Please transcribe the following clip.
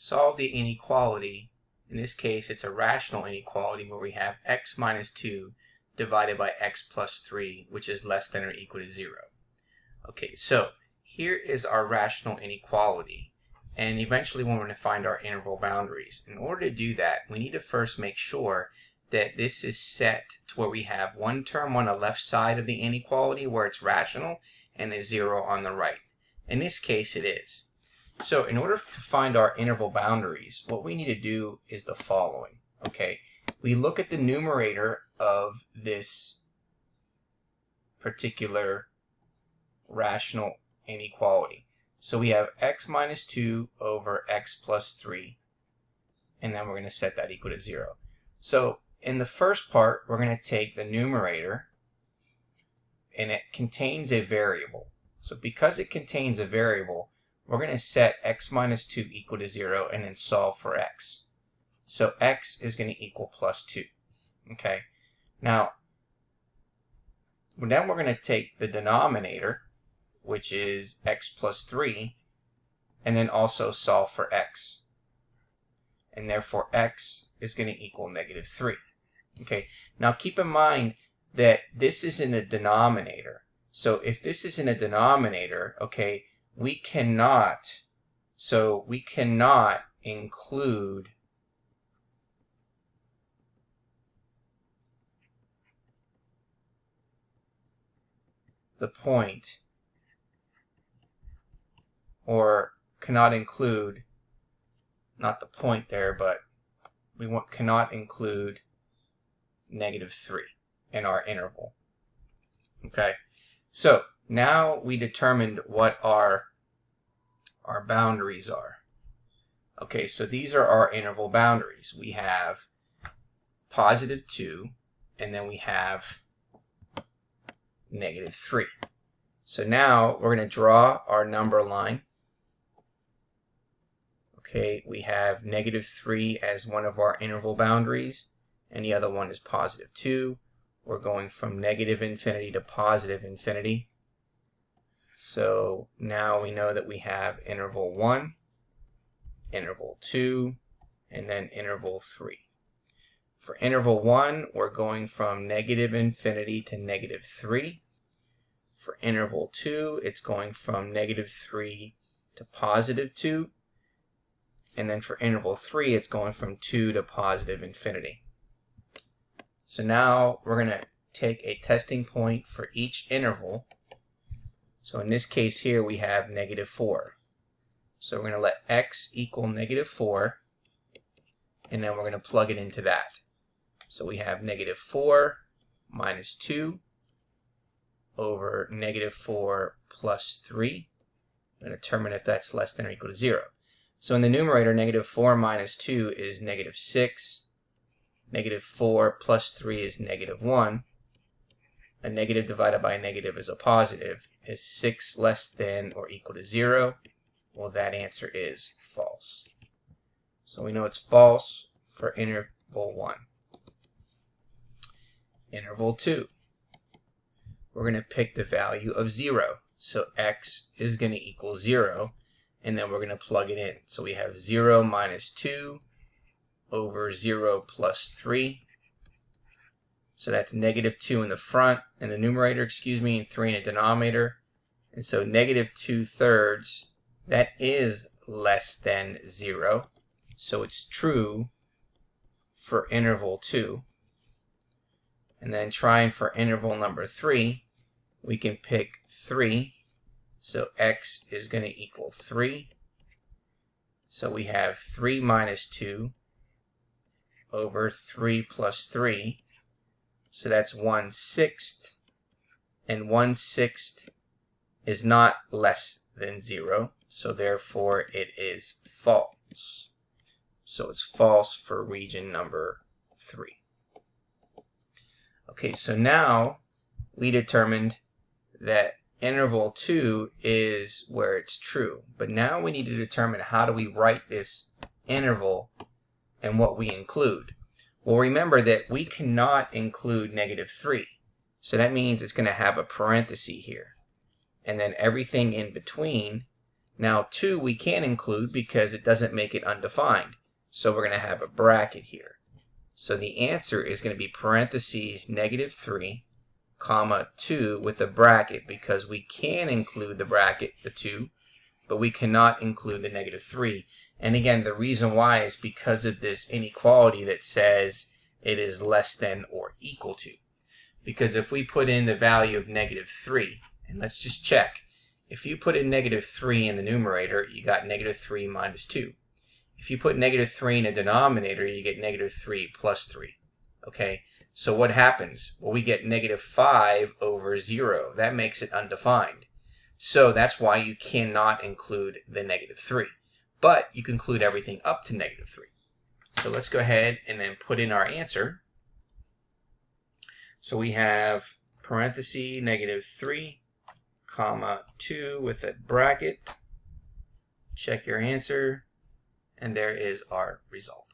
solve the inequality. In this case, it's a rational inequality where we have x minus 2 divided by x plus 3, which is less than or equal to 0. Okay, so here is our rational inequality. And eventually we're going to find our interval boundaries. In order to do that, we need to first make sure that this is set to where we have one term on the left side of the inequality where it's rational and a 0 on the right. In this case, it is. So in order to find our interval boundaries, what we need to do is the following. Okay, we look at the numerator of this particular rational inequality. So we have x minus 2 over x plus 3, and then we're going to set that equal to 0. So in the first part, we're going to take the numerator, and it contains a variable. So because it contains a variable, we're going to set x minus 2 equal to 0 and then solve for x. So x is going to equal plus 2. Okay. Now we're going to take the denominator, which is x plus 3, and then also solve for x. And therefore x is going to equal negative 3. Okay, now keep in mind that this is in a denominator. So if this is in a denominator, okay, we cannot include the point, or cannot include, not the point there, but cannot include negative 3 in our interval. Okay, so now we determined what our boundaries are. Okay, so these are our interval boundaries. We have positive 2, and then we have negative 3. So now we're going to draw our number line. Okay, we have negative 3 as one of our interval boundaries, and the other one is positive 2. We're going from negative infinity to positive infinity. So now we know that we have interval 1, interval 2, and then interval 3. For interval 1, we're going from negative infinity to negative 3. For interval 2, it's going from negative 3 to positive 2. And then for interval 3, it's going from 2 to positive infinity. So now we're going to take a testing point for each interval. So in this case here, we have negative 4. So we're going to let x equal negative 4, and then we're going to plug it into that. So we have negative 4 minus 2 over negative 4 plus 3. And determine if that's less than or equal to 0. So in the numerator, negative 4 minus 2 is negative 6. Negative 4 plus 3 is negative 1. A negative divided by a negative is a positive. Is 6 less than or equal to 0? Well, that answer is false. So we know it's false for interval 1. Interval 2. We're going to pick the value of 0. So x is going to equal 0, and then we're going to plug it in. So we have 0 minus 2 over 0 plus 3. So that's negative 2 in the front, in the numerator, and 3 in the denominator. And so negative 2/3, that is less than 0. So it's true for interval 2. And then trying for interval number 3, we can pick 3. So x is going to equal 3. So we have 3 minus 2 over 3 plus 3. So that's 1/6. And 1/6 is not less than 0. So therefore it is false. So it's false for region number 3. Okay, so now we determined that interval 2 is where it's true. But now we need to determine how do we write this interval and what we include. Well, remember that we cannot include negative 3. So that means it's going to have a parenthesis here. And then everything in between Now 2 we can't include because it doesn't make it undefined. So we're going to have a bracket here. So the answer is going to be parentheses negative 3, comma 2 with a bracket, because we can include the bracket, the 2, but we cannot include the negative 3. And again, the reason why is because of this inequality that says it is less than or equal to. Because if we put in the value of negative 3, and let's just check. If you put in negative 3 in the numerator, you got negative 3 minus 2. If you put negative 3 in the denominator, you get negative 3 plus 3. Okay, so what happens? Well, we get negative 5 over 0. That makes it undefined. So that's why you cannot include the negative 3. But you can include everything up to negative 3. So let's go ahead and then put in our answer. So we have parenthesis negative 3, comma 2 with a bracket. Check your answer. And there is our result.